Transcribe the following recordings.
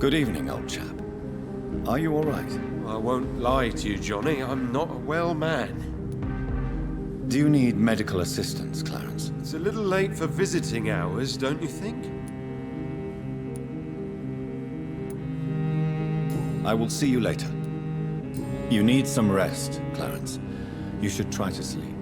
Good evening, old chap. Are you all right? I won't lie to you, Johnny. I'm not a well man. Do you need medical assistance, Clarence? It's a little late for visiting hours, don't you think? I will see you later. You need some rest, Clarence. You should try to sleep.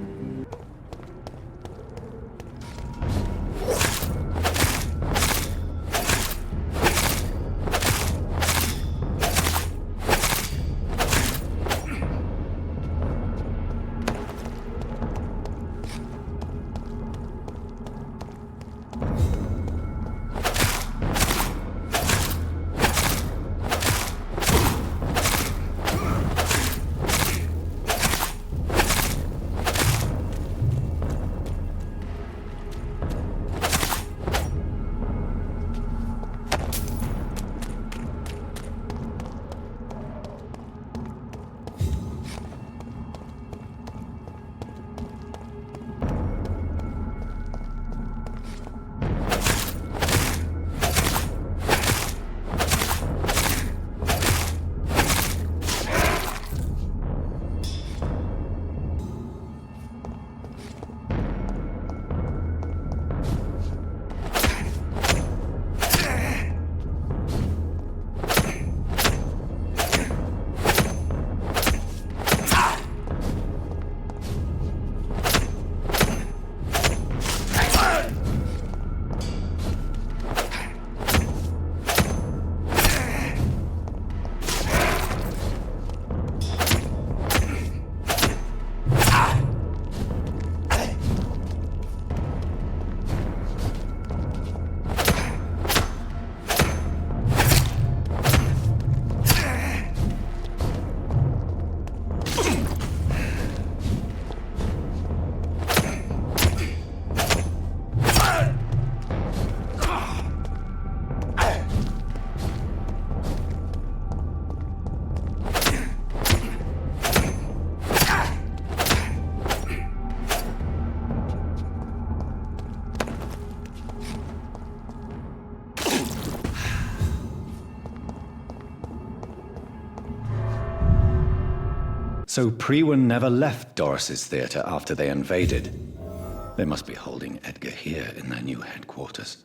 So Prewen never left Doris's theater after they invaded. They must be holding Edgar here in their new headquarters.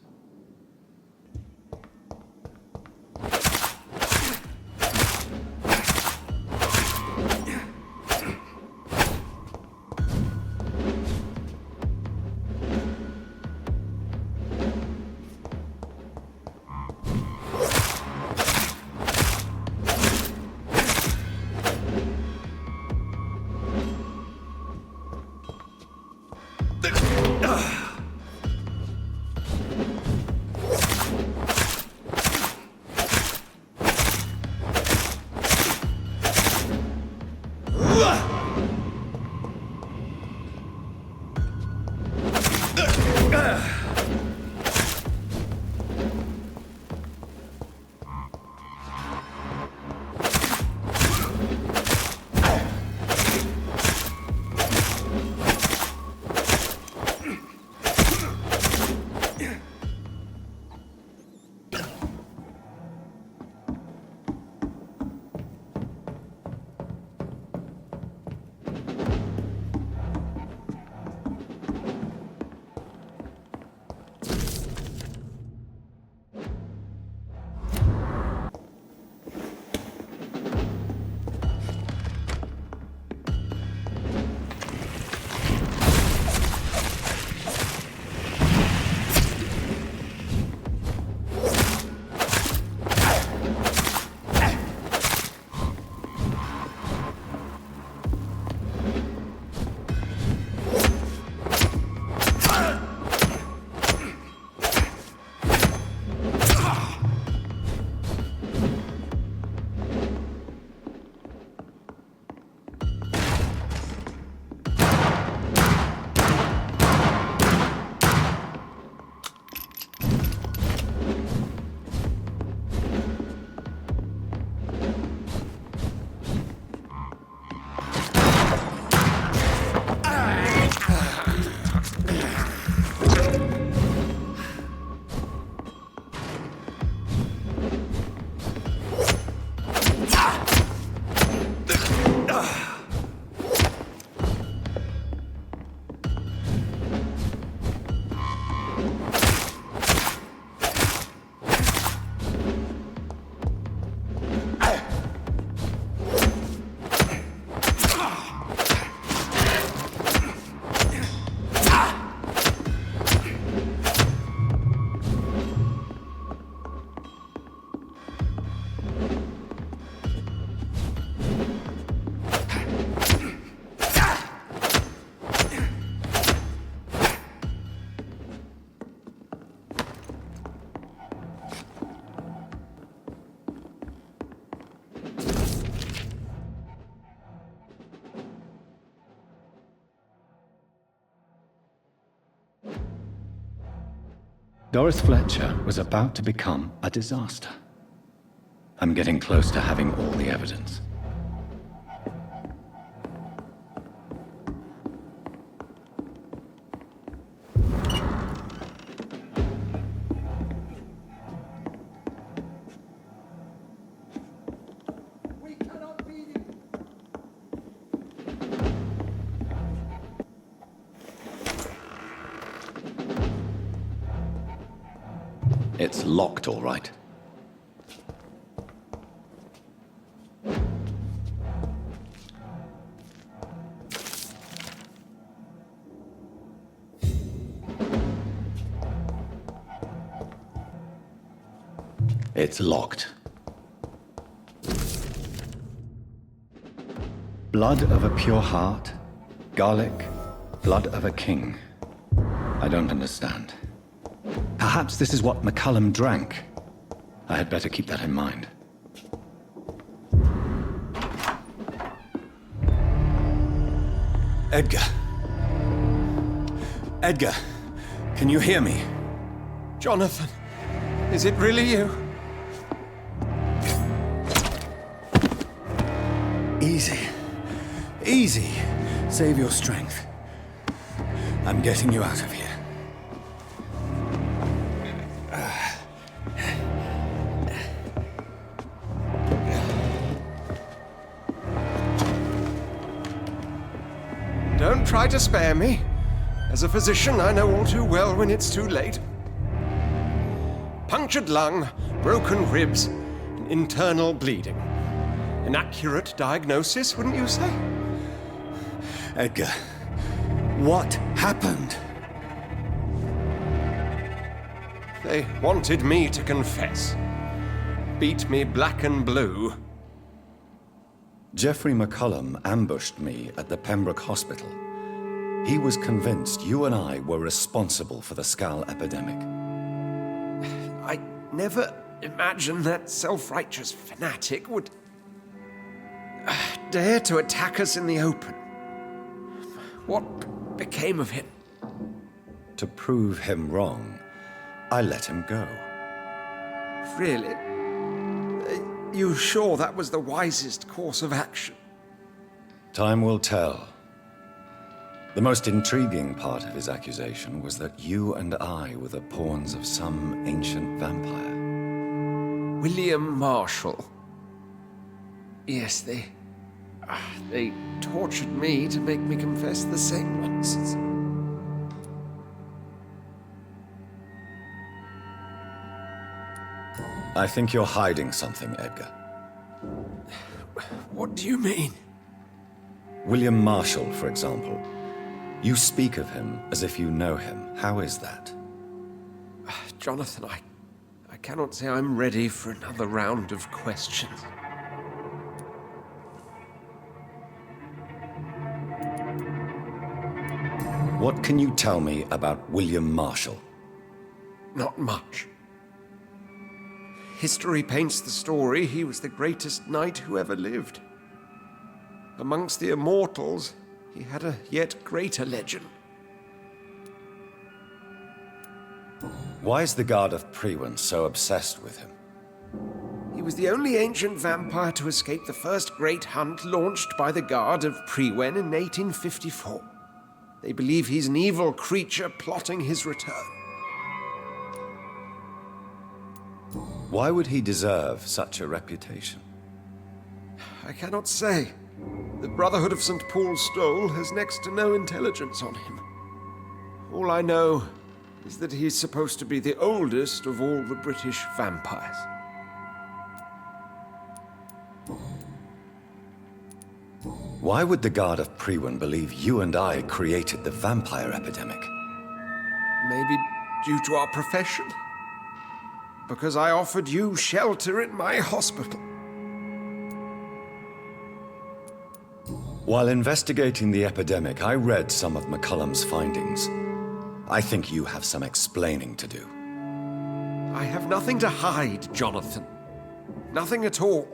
Doris Fletcher was about to become a disaster. I'm getting close to having all the evidence. It's locked, all right. It's locked. Blood of a pure heart, garlic, blood of a king. I don't understand. Perhaps this is what McCullum drank. I had better keep that in mind. Edgar. Edgar, can you hear me? Jonathan, is it really you? Easy. Easy. Save your strength. I'm getting you out of here. Don't try to spare me. As a physician, I know all too well when it's too late. Punctured lung, broken ribs, and internal bleeding. An accurate diagnosis, wouldn't you say? Edgar, what happened? They wanted me to confess. Beat me black and blue. Jeffrey McCullum ambushed me at the Pembroke Hospital. He was convinced you and I were responsible for the Skal epidemic. I never imagined that self-righteous fanatic would dare to attack us in the open. What became of him? To prove him wrong, I let him go. Really? You sure that was the wisest course of action? Time will tell. The most intriguing part of his accusation was that you and I were the pawns of some ancient vampire. William Marshall. Yes, they tortured me to make me confess the same nonsense. I think you're hiding something, Edgar. What do you mean? William Marshall, for example. You speak of him as if you know him. How is that? Jonathan, I cannot say I'm ready for another round of questions. What can you tell me about William Marshall? Not much. History paints the story he was the greatest knight who ever lived. Amongst the immortals, he had a yet greater legend. Why is the Guard of Priwen so obsessed with him? He was the only ancient vampire to escape the first great hunt launched by the Guard of Priwen in 1854. They believe he's an evil creature plotting his return. Why would he deserve such a reputation? I cannot say. The Brotherhood of St. Paul's Stole has next to no intelligence on him. All I know is that he's supposed to be the oldest of all the British vampires. Why would the Guard of Priwen believe you and I created the vampire epidemic? Maybe due to our profession? Because I offered you shelter in my hospital. While investigating the epidemic, I read some of McCullum's findings. I think you have some explaining to do. I have nothing to hide, Jonathan. Nothing at all.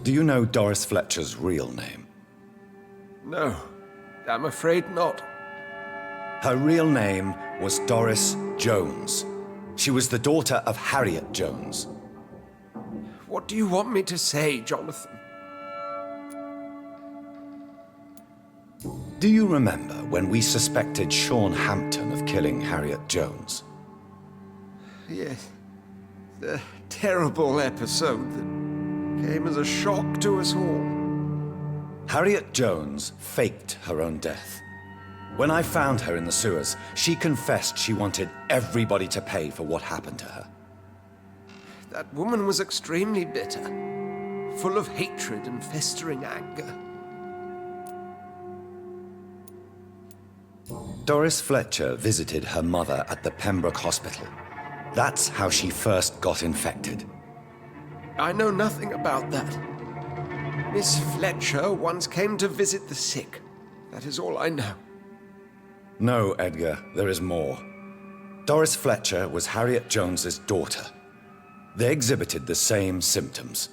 Do you know Doris Fletcher's real name? No. I'm afraid not. Her real name was Doris Jones. She was the daughter of Harriet Jones. What do you want me to say, Jonathan? Do you remember when we suspected Sean Hampton of killing Harriet Jones? Yes. The terrible episode that came as a shock to us all. Harriet Jones faked her own death. When I found her in the sewers, she confessed she wanted everybody to pay for what happened to her. That woman was extremely bitter, full of hatred and festering anger. Doris Fletcher visited her mother at the Pembroke Hospital. That's how she first got infected. I know nothing about that. Miss Fletcher once came to visit the sick. That is all I know. No, Edgar, there is more. Doris Fletcher was Harriet Jones's daughter. They exhibited the same symptoms: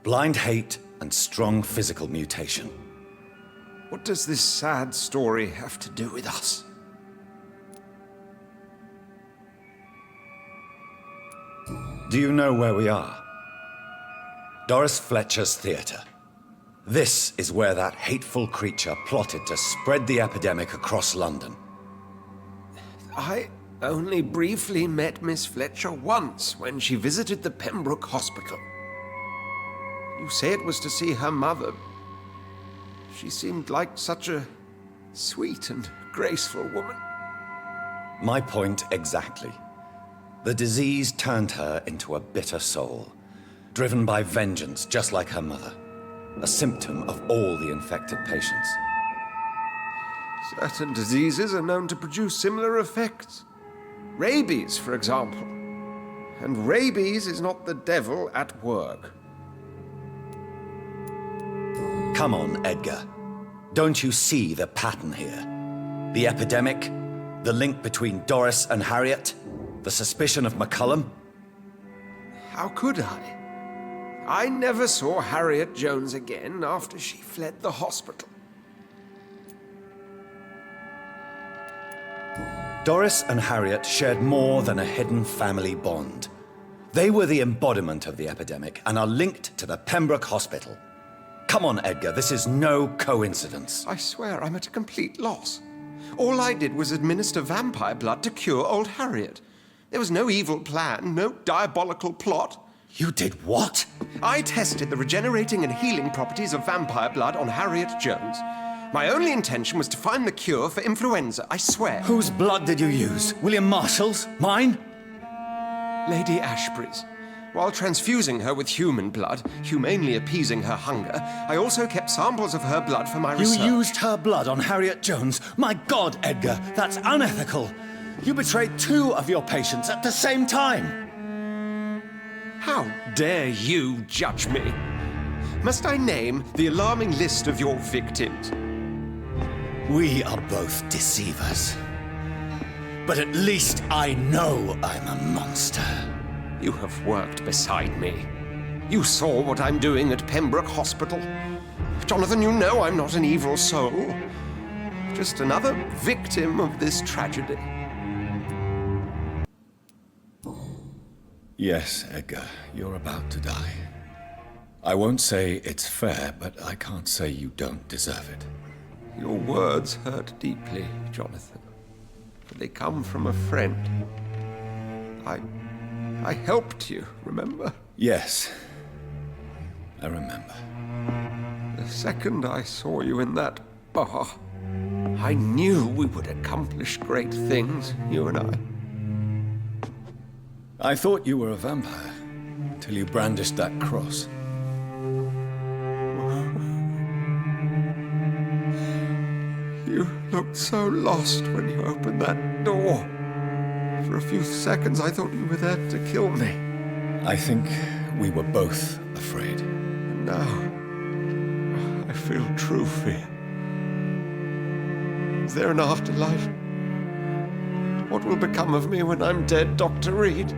blind hate and strong physical mutation. What does this sad story have to do with us? Do you know where we are? Doris Fletcher's theater. This is where that hateful creature plotted to spread the epidemic across London. I only briefly met Miss Fletcher once when she visited the Pembroke Hospital. You say it was to see her mother. She seemed like such a sweet and graceful woman. My point exactly. The disease turned her into a bitter soul, driven by vengeance just like her mother, a symptom of all the infected patients. Certain diseases are known to produce similar effects. Rabies, for example. And rabies is not the devil at work. Come on, Edgar. Don't you see the pattern here? The epidemic, the link between Doris and Harriet, the suspicion of McCullum? How could I? I never saw Harriet Jones again after she fled the hospital. Doris and Harriet shared more than a hidden family bond. They were the embodiment of the epidemic and are linked to the Pembroke Hospital. Come on, Edgar, this is no coincidence. I swear I'm at a complete loss. All I did was administer vampire blood to cure old Harriet. There was no evil plan, no diabolical plot. You did what? I tested the regenerating and healing properties of vampire blood on Harriet Jones. My only intention was to find the cure for influenza, I swear. Whose blood did you use? William Marshall's? Mine? Lady Ashbury's. While transfusing her with human blood, humanely appeasing her hunger, I also kept samples of her blood for my research. You used her blood on Harriet Jones? My God, Edgar, that's unethical. You betrayed 2 of your patients at the same time. How dare you judge me? Must I name the alarming list of your victims? We are both deceivers. But at least I know I'm a monster. You have worked beside me. You saw what I'm doing at Pembroke Hospital. Jonathan, you know I'm not an evil soul. Just another victim of this tragedy. Yes, Edgar, you're about to die. I won't say it's fair, but I can't say you don't deserve it. Your words hurt deeply, Jonathan. But they come from a friend. I helped you, remember? Yes, I remember. The second I saw you in that bar, I knew we would accomplish great things, you and I. I thought you were a vampire, till you brandished that cross. You looked so lost when you opened that door. For a few seconds, I thought you were there to kill me. I think we were both afraid. And now, I feel true fear. Is there an afterlife? What will become of me when I'm dead, Dr. Reed?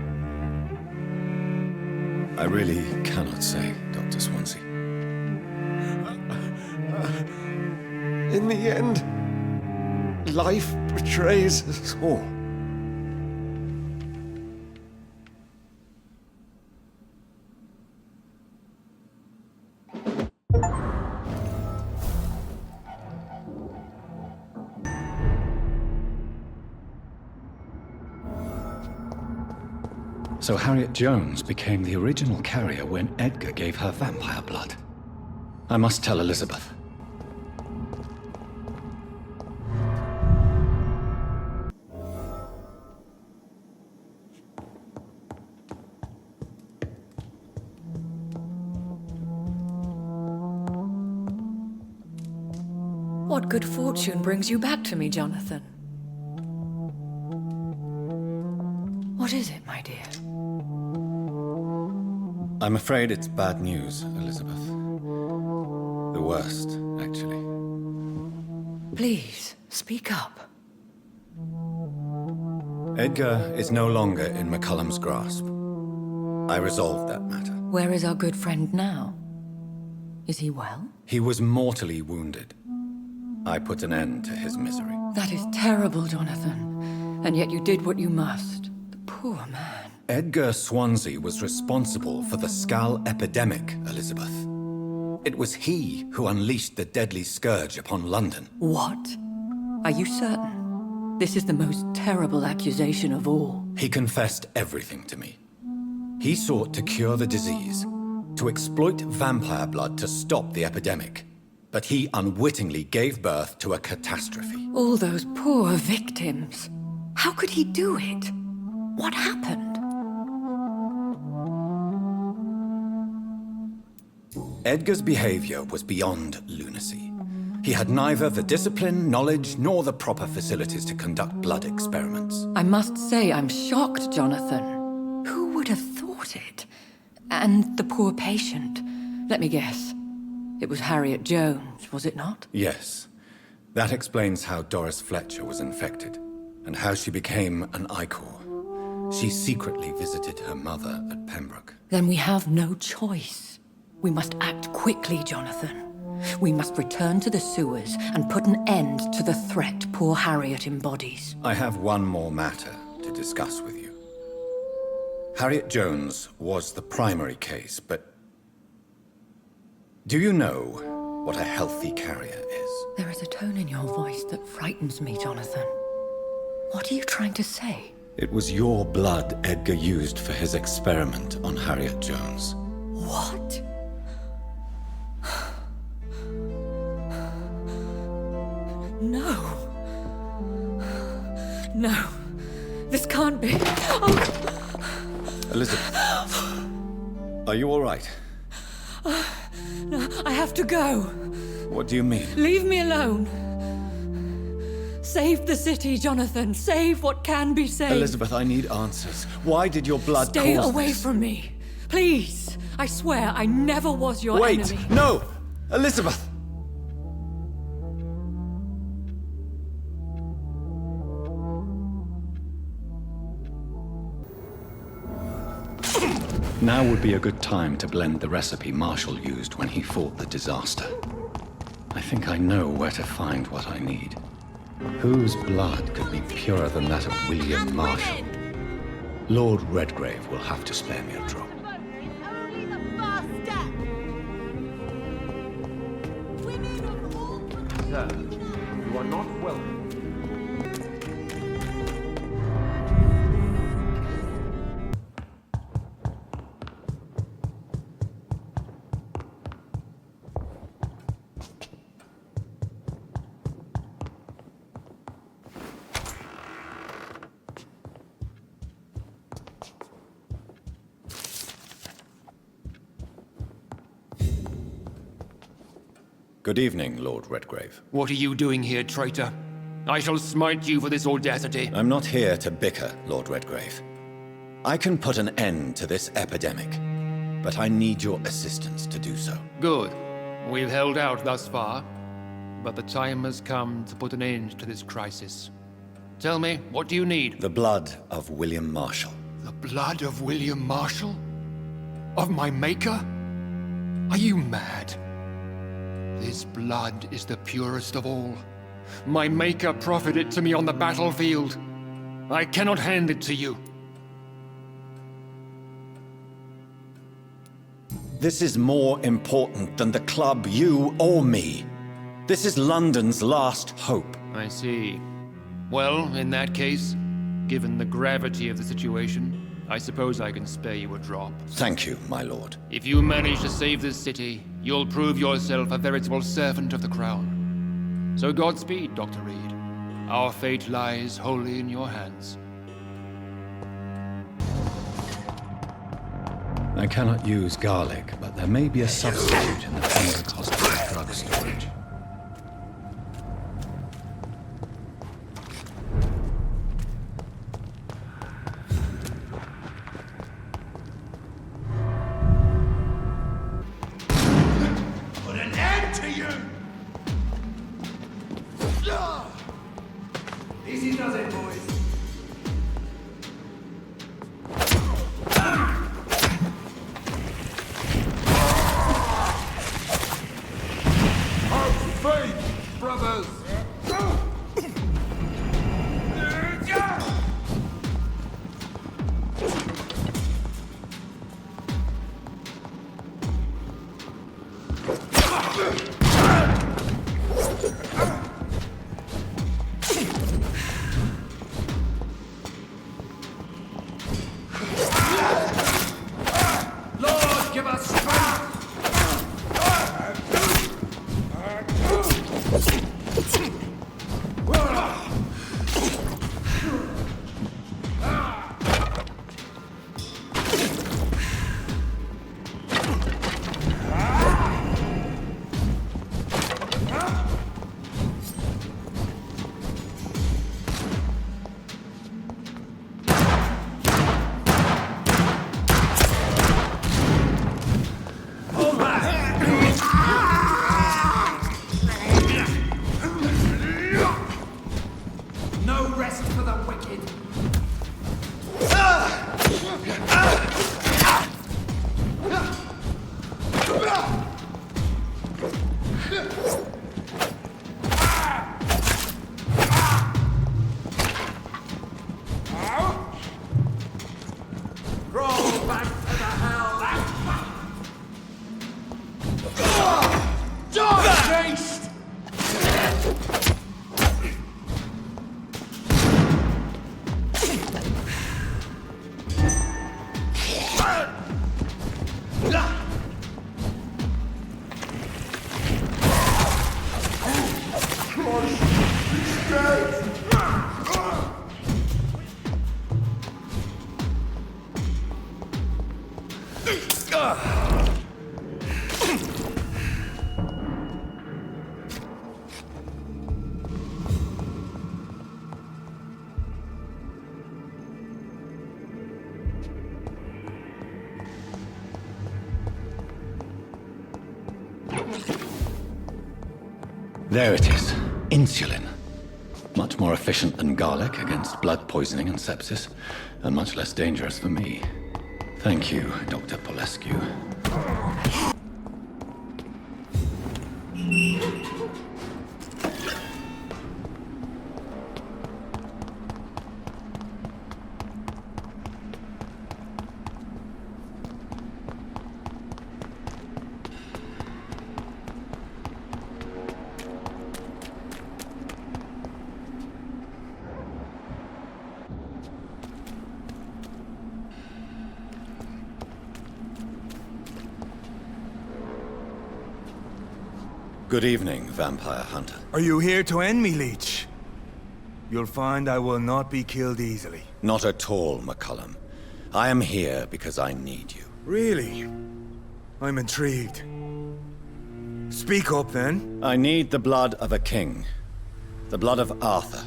I really cannot say, Dr. Swansea. In the end, life betrays us all. So Harriet Jones became the original carrier when Edgar gave her vampire blood. I must tell Elizabeth. What good fortune brings you back to me, Jonathan? What is it, my dear? I'm afraid it's bad news, Elizabeth. The worst, actually. Please, speak up. Edgar is no longer in McCullum's grasp. I resolved that matter. Where is our good friend now? Is he well? He was mortally wounded. I put an end to his misery. That is terrible, Jonathan. And yet you did what you must. The poor man. Edgar Swansea was responsible for the Skull epidemic, Elizabeth. It was he who unleashed the deadly scourge upon London. What? Are you certain? This is the most terrible accusation of all. He confessed everything to me. He sought to cure the disease, to exploit vampire blood to stop the epidemic. But he unwittingly gave birth to a catastrophe. All those poor victims. How could he do it? What happened? Edgar's behavior was beyond lunacy. He had neither the discipline, knowledge, nor the proper facilities to conduct blood experiments. I must say I'm shocked, Jonathan. Who would have thought it? And the poor patient. Let me guess. It was Harriet Jones, was it not? Yes. That explains how Doris Fletcher was infected, and how she became an Ichor. She secretly visited her mother at Pembroke. Then we have no choice. We must act quickly, Jonathan. We must return to the sewers and put an end to the threat poor Harriet embodies. I have one more matter to discuss with you. Harriet Jones was the primary case, but do you know what a healthy carrier is? There is a tone in your voice that frightens me, Jonathan. What are you trying to say? It was your blood Edgar used for his experiment on Harriet Jones. What? No. No. This can't be. Oh. Elizabeth, are you all right? No, I have to go. What do you mean? Leave me alone. Save the city, Jonathan. Save what can be saved. Elizabeth, I need answers. Why did your blood Stay cause away this? from me. Please. I swear I never was your Wait! enemy. No! Elizabeth! Now would be a good time to blend the recipe Marshall used when he fought the disaster. I think I know where to find what I need. Whose blood could be purer than that of William Marshall? Lord Redgrave will have to spare me a drop. Only the first step. Women of all... Sir, you are not welcome. Good evening, Lord Redgrave. What are you doing here, traitor? I shall smite you for this audacity. I'm not here to bicker, Lord Redgrave. I can put an end to this epidemic, but I need your assistance to do so. Good. We've held out thus far, but the time has come to put an end to this crisis. Tell me, what do you need? The blood of William Marshall. The blood of William Marshall? Of my maker? Are you mad? This blood is the purest of all. My maker proffered it to me on the battlefield. I cannot hand it to you. This is more important than the club, you, or me. This is London's last hope. I see. Well, in that case, given the gravity of the situation, I suppose I can spare you a drop. Thank you, my lord. If you manage to save this city, you'll prove yourself a veritable servant of the crown. So Godspeed, Dr. Reed. Our fate lies wholly in your hands. I cannot use garlic, but there may be a substitute in the Pembroke Hospital drug storage. Put an end to you! Easy does it, boys. Faith, brothers! Lord, give us strength! No rest for the wicked. Crawl back to the hell. Die, beast! There it is. Insulin. Much more efficient than garlic against blood poisoning and sepsis, and much less dangerous for me. Thank you, Dr. Polescu. Good evening, vampire hunter. Are you here to end me, Leech? You'll find I will not be killed easily. Not at all, McCullum. I am here because I need you. Really? I'm intrigued. Speak up, then. I need the blood of a king. The blood of Arthur.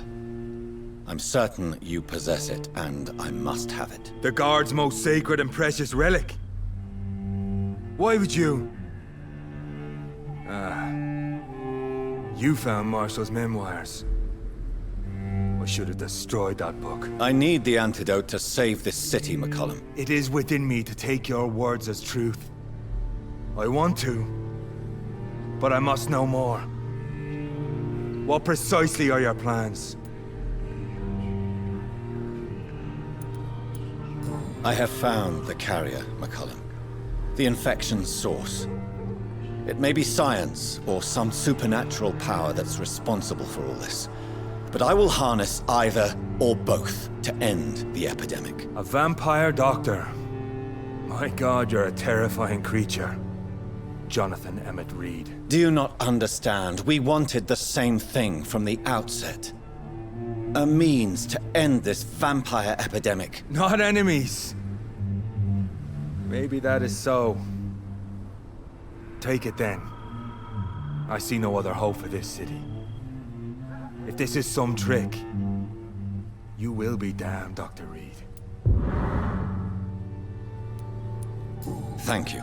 I'm certain you possess it, and I must have it. The Guard's most sacred and precious relic. Why would you? You found Marshall's memoirs. I should have destroyed that book. I need the antidote to save this city, McCullum. It is within me to take your words as truth. I want to, but I must know more. What precisely are your plans? I have found the carrier, McCullum. The infection's source. It may be science or some supernatural power that's responsible for all this. But I will harness either or both to end the epidemic. A vampire doctor. My God, you're a terrifying creature. Jonathan Emmett Reed. Do you not understand? We wanted the same thing from the outset. A means to end this vampire epidemic. Not enemies. Maybe that is so. Take it then. I see no other hope for this city. If this is some trick, you will be damned, Dr. Reed. Thank you.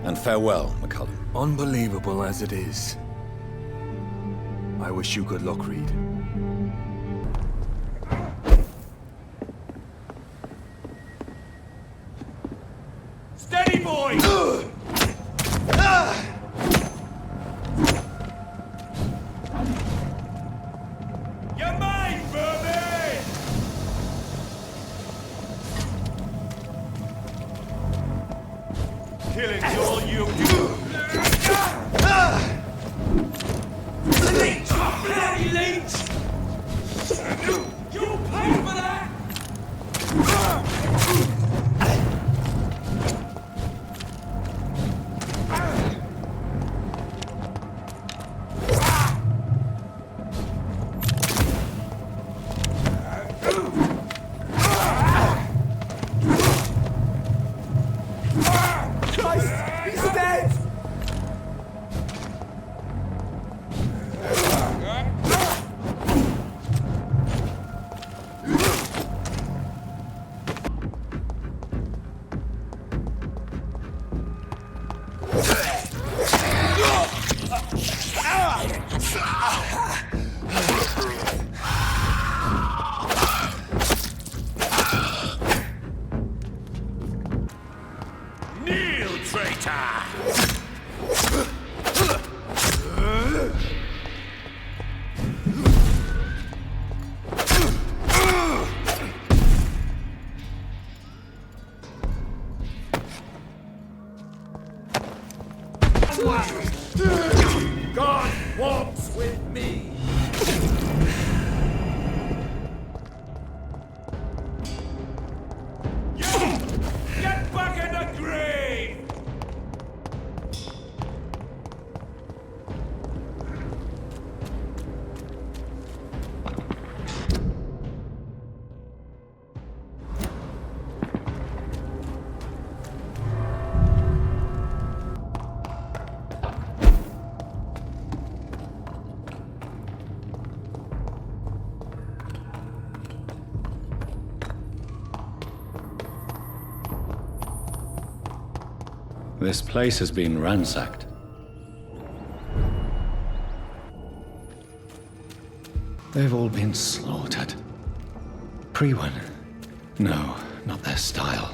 And farewell, McCullum. Unbelievable as it is, I wish you good luck, Reed. Steady, boy! You're mine, Vermin! Killing's all you do. Leech! Bloody leech! You'll pay for that! Kneel, traitor! God walks with me! You! Get back in the grave! This place has been ransacked. They've all been slaughtered. Pre-one. No, not their style.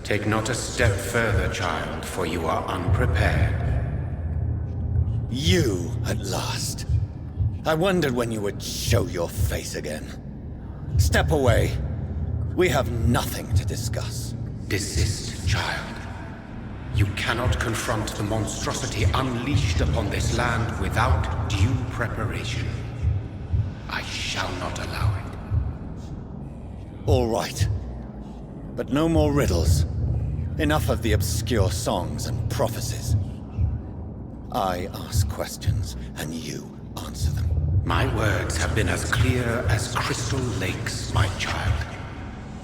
Take not a step further, child, for you are unprepared. You, at last. I wondered when you would show your face again. Step away. We have nothing to discuss. Desist, child. You cannot confront the monstrosity unleashed upon this land without due preparation. I shall not allow it. All right. But no more riddles. Enough of the obscure songs and prophecies. I ask questions, and you answer them. My words have been as clear as crystal lakes, my child.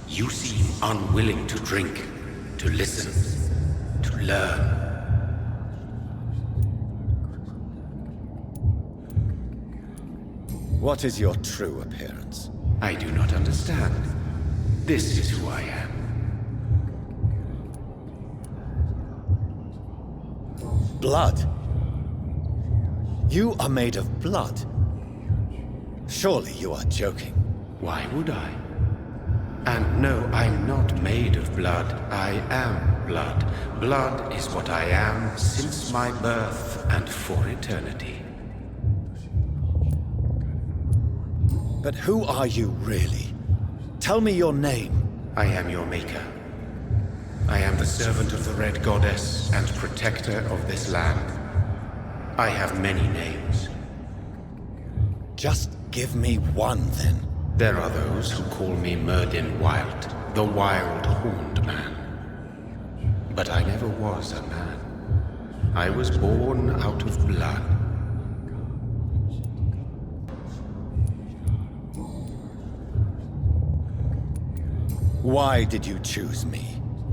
You seem unwilling to drink, to listen, to learn. What is your true appearance? I do not understand. This is who I am. Blood? You are made of blood. Surely you are joking. Why would I? And no, I'm not made of blood. I am blood. Blood is what I am since my birth and for eternity. But who are you really? Tell me your name. I am your maker. I am the servant of the Red Goddess and protector of this land. I have many names. Just give me one, then. There are those who call me Merdin Wild, the Wild Horned Man. But I never was a man. I was born out of blood. Why did you choose me?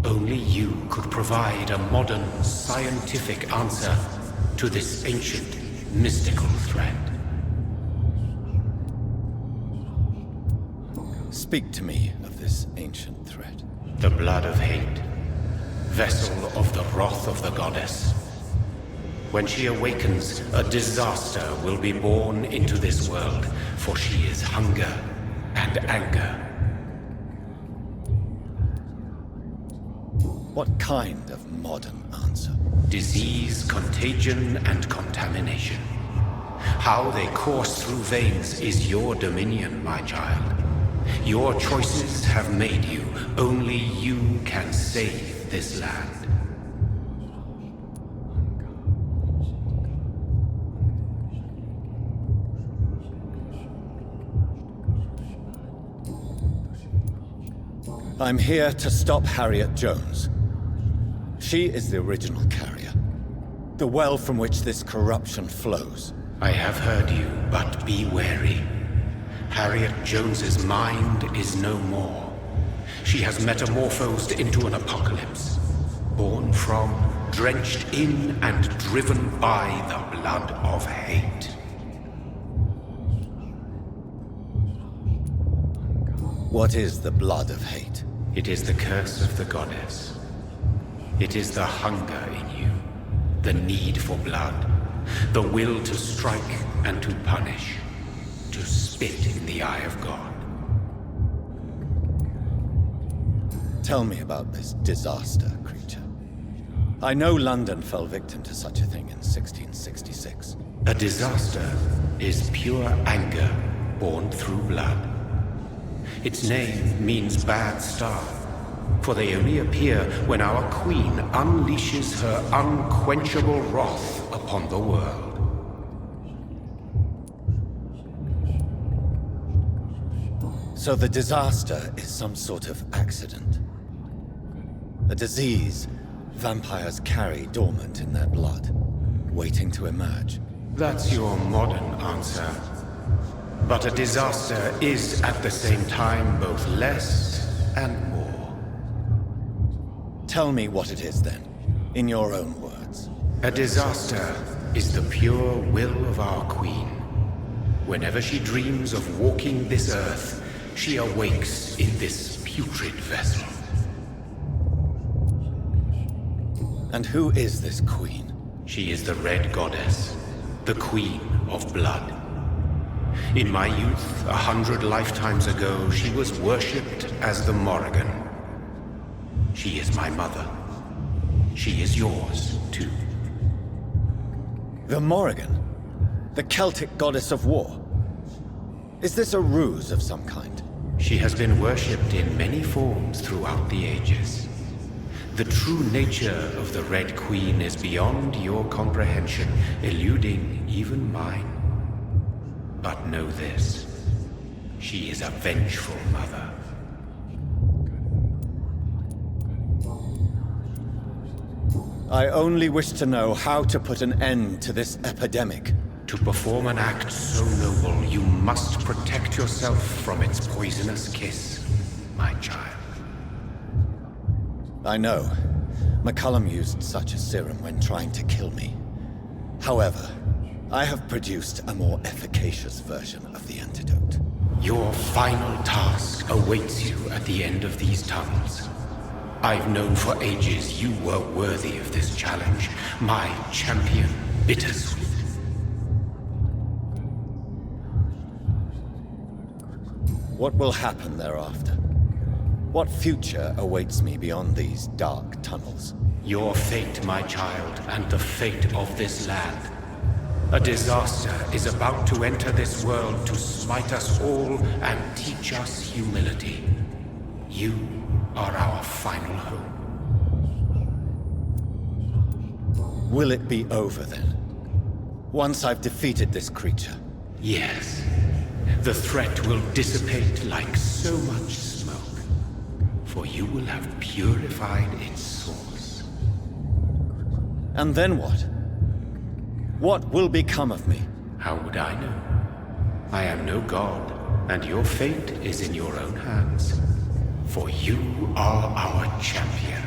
Only you could provide a modern, scientific answer to this ancient, mystical threat. Speak to me of this ancient threat. The blood of hate, vessel of the wrath of the goddess. When she awakens, a disaster will be born into this world, for she is hunger and anger. What kind of modern answer? Disease, contagion, and contamination. How they course through veins is your dominion, my child. Your choices have made you. Only you can save this land. I'm here to stop Harriet Jones. She is the original carrier. The well from which this corruption flows. I have heard you, but be wary. Harriet Jones's mind is no more. She has metamorphosed into an apocalypse. Born from, drenched in, and driven by the blood of hate. What is the blood of hate? It is the curse of the goddess. It is the hunger in you, the need for blood, the will to strike and to punish, to spit in the eye of God. Tell me about this disaster, creature. I know London fell victim to such a thing in 1666. A disaster is pure anger born through blood. Its name means bad star, for they only appear when our queen unleashes her unquenchable wrath upon the world. So the disaster is some sort of accident. A disease vampires carry dormant in their blood, waiting to emerge. That's your modern answer. But a disaster is at the same time both less and more. Tell me what it is then, in your own words. A disaster is the pure will of our queen. Whenever she dreams of walking this earth, she awakes in this putrid vessel. And who is this queen? She is the Red Goddess, the Queen of Blood. In my youth, 100 lifetimes ago, she was worshipped as the Morrigan. She is my mother. She is yours, too. The Morrigan? The Celtic goddess of war? Is this a ruse of some kind? She has been worshipped in many forms throughout the ages. The true nature of the Red Queen is beyond your comprehension, eluding even mine. But know this. She is a vengeful mother. I only wish to know how to put an end to this epidemic. To perform an act so noble, you must protect yourself from its poisonous kiss, my child. I know. McCullum used such a serum when trying to kill me. However, I have produced a more efficacious version of the antidote. Your final task awaits you at the end of these tunnels. I've known for ages you were worthy of this challenge, my champion, Bittersweet. What will happen thereafter? What future awaits me beyond these dark tunnels? Your fate, my child, and the fate of this land. A disaster is about to enter this world to smite us all and teach us humility. You are our final hope. Will it be over then? Once I've defeated this creature? Yes. The threat will dissipate like so much smoke, for you will have purified its source. And then what? What will become of me? How would I know? I am no god, and your fate is in your own hands. For you are our champion.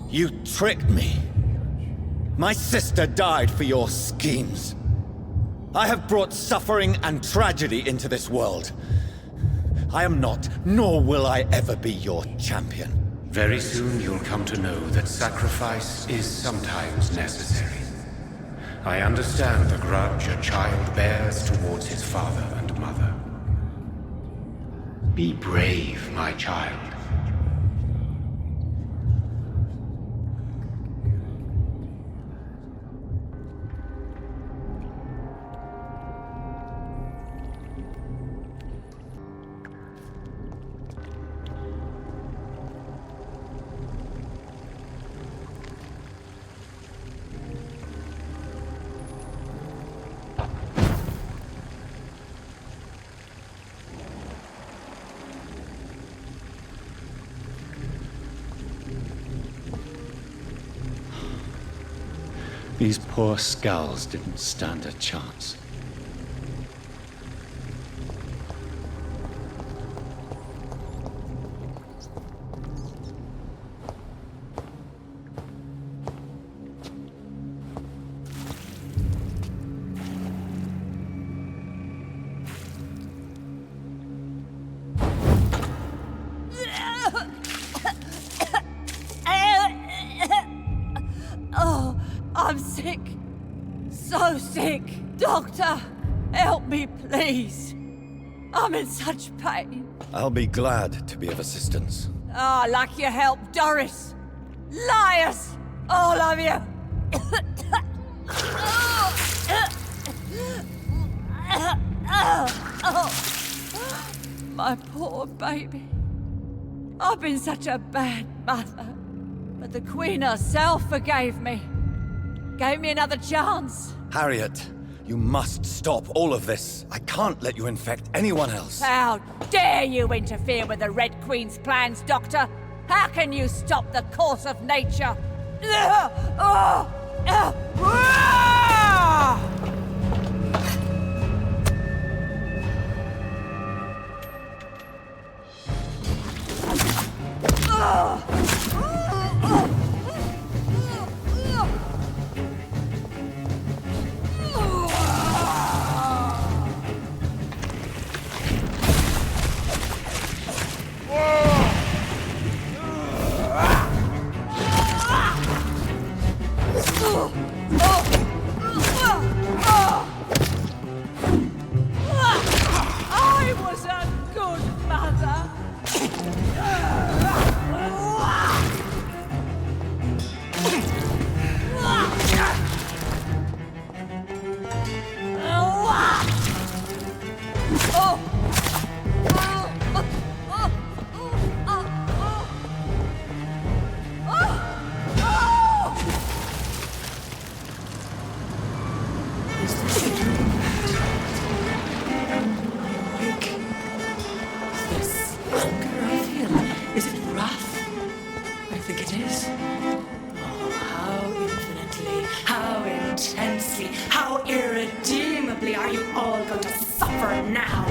You tricked me. My sister died for your schemes. I have brought suffering and tragedy into this world. I am not, nor will I ever be your champion. Very soon you'll come to know that sacrifice is sometimes necessary. I understand the grudge a child bears towards his father and mother. Be brave, my child. These poor skulls didn't stand a chance. Oh, I'm sick. So sick. Doctor, help me, please. I'm in such pain. I'll be glad to be of assistance. Ah, like your help, Doris. Liars! All of you! My poor baby. I've been such a bad mother. But the Queen herself forgave me. Gave me another chance. Harriet, you must stop all of this. I can't let you infect anyone else. How dare you interfere with the Red Queen's plans, Doctor? How can you stop the course of nature? I was a good mother. Oh! Are you all going to suffer now?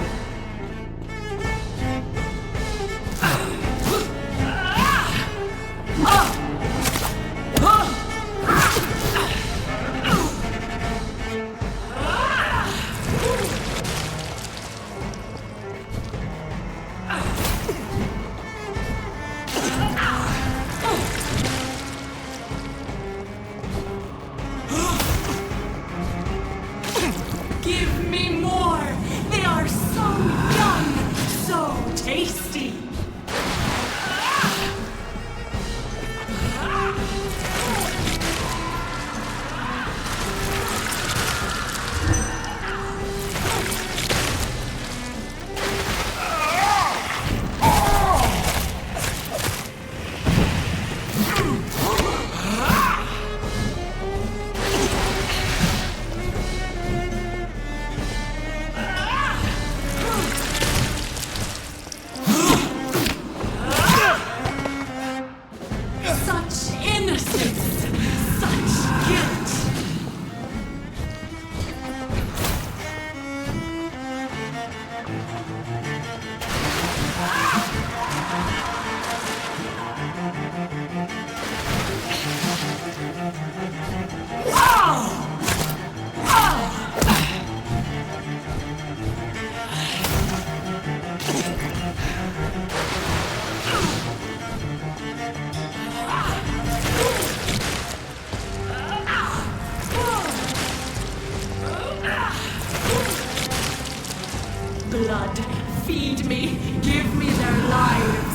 Give me more! They are so young, so tasty! Such innocence! Such guilt! Blood, feed me, give me their lives.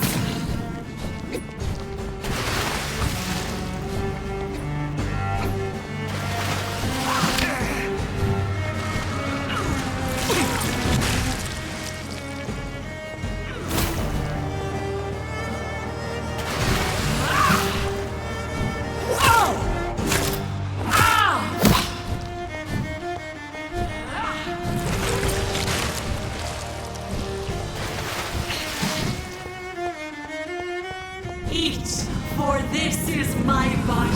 Eat, for this is my body.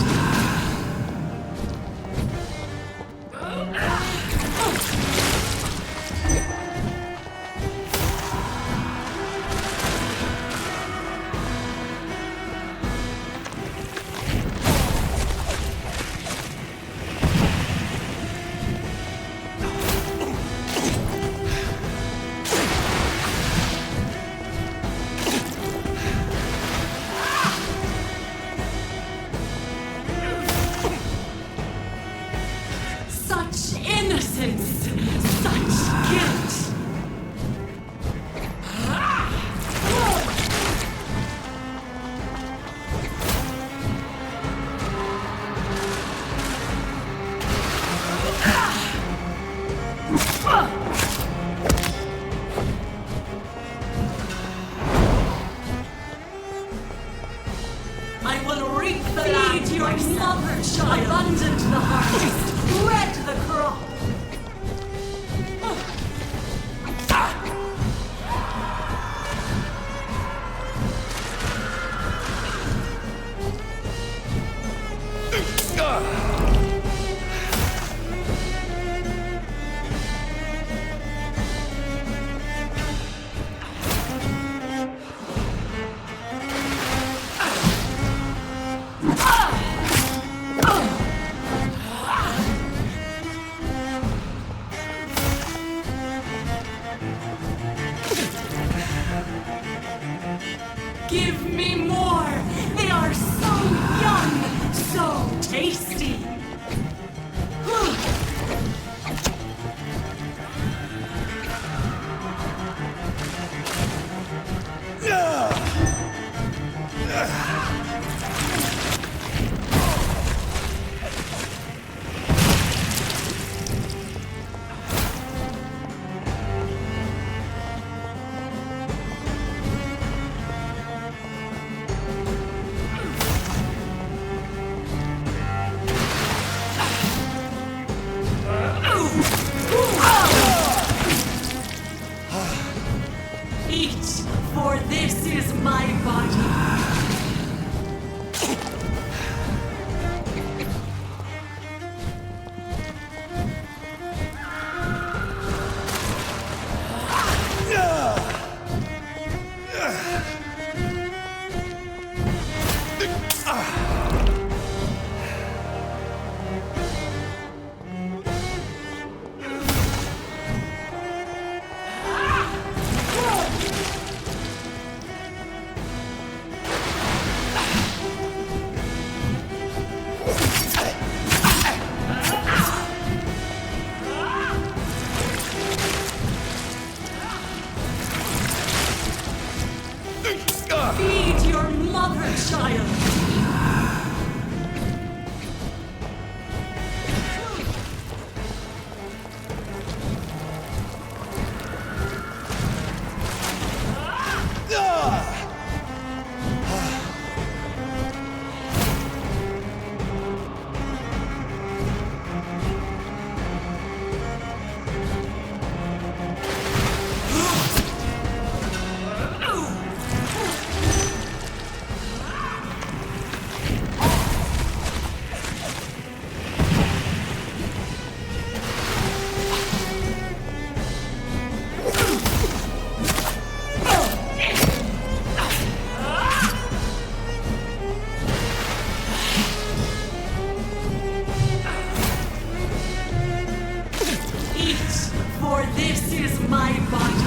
Such innocence! Such guilt! I will reap the land your mother, child. Abundant the harvest, red the crop. Give me more! They are so young, so tasty! Eat, for this is my body. mother, child! For this is my body.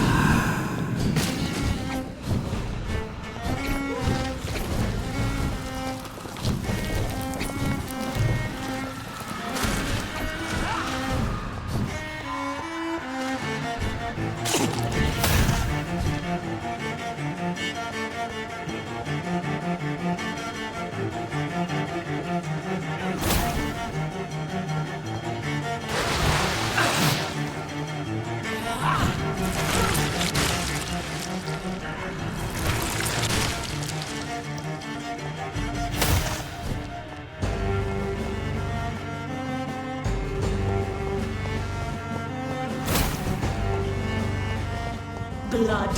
Blood,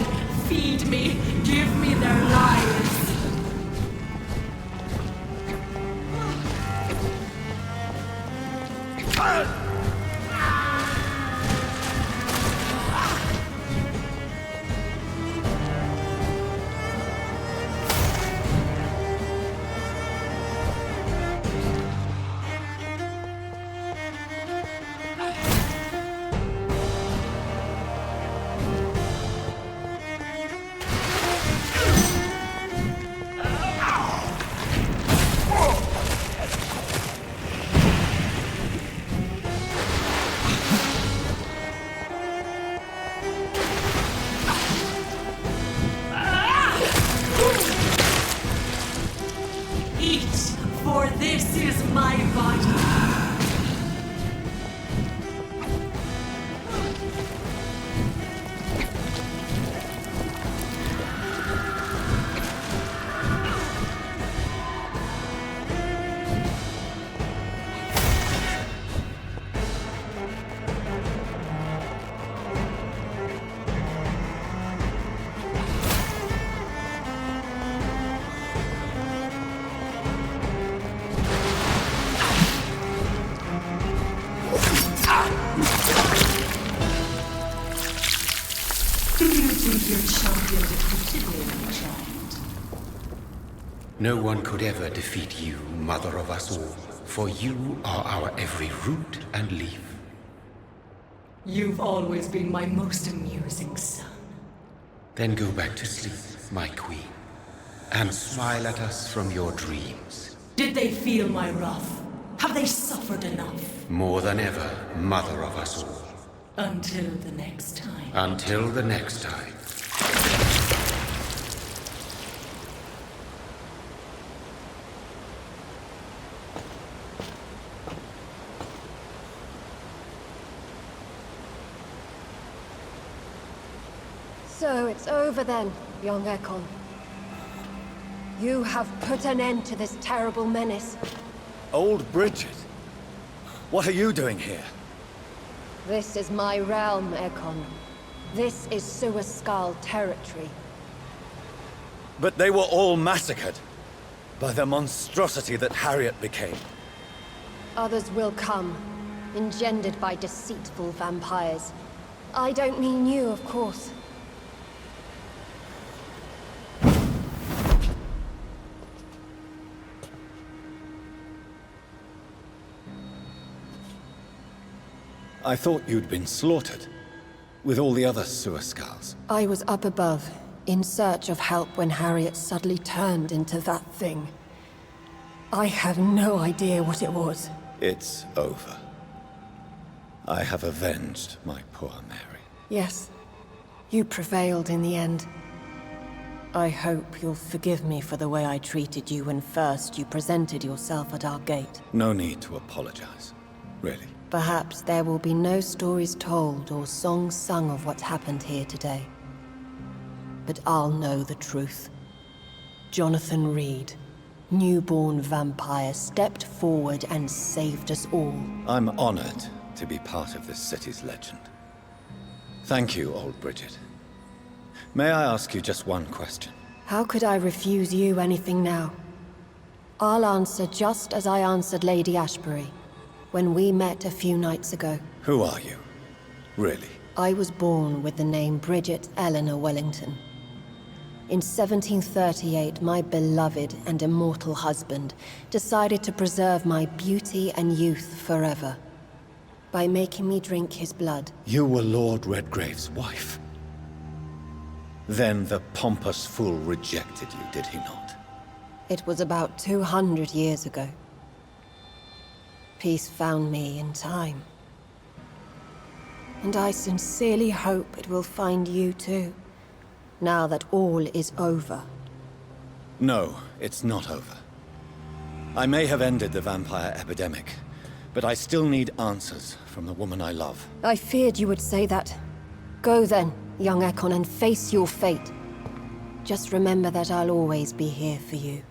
feed me, give me their lives. For this is my body. Your champion defeated me, my child. No one could ever defeat you, mother of us all, for you are our every root and leaf. You've always been my most amusing son. Then go back to sleep, my queen, and smile at us from your dreams. Did they feel my wrath? Have they suffered enough? More than ever, mother of us all. Until the next time. Until the next time. So it's over then, young Ekon. You have put an end to this terrible menace. Old Bridget? What are you doing here? This is my realm, Ekon. This is Suaskal territory. But they were all massacred by the monstrosity that Harriet became. Others will come, engendered by deceitful vampires. I don't mean you, of course. I thought you'd been slaughtered, with all the other Suaskals. I was up above, in search of help when Harriet suddenly turned into that thing. I have no idea what it was. It's over. I have avenged my poor Mary. Yes, you prevailed in the end. I hope you'll forgive me for the way I treated you when first you presented yourself at our gate. No need to apologize. Really. Perhaps there will be no stories told or songs sung of what happened here today. But I'll know the truth. Jonathan Reed, newborn vampire, stepped forward and saved us all. I'm honored to be part of this city's legend. Thank you, old Bridget. May I ask you just one question? How could I refuse you anything now? I'll answer just as I answered Lady Ashbury when we met a few nights ago. Who are you? Really? I was born with the name Bridget Eleanor Wellington. In 1738, my beloved and immortal husband decided to preserve my beauty and youth forever by making me drink his blood. You were Lord Redgrave's wife. Then the pompous fool rejected you, did he not? It was about 200 years ago. Peace found me in time. And I sincerely hope it will find you too, now that all is over. No, it's not over. I may have ended the vampire epidemic, but I still need answers from the woman I love. I feared you would say that. Go then, young Ekon, and face your fate. Just remember that I'll always be here for you.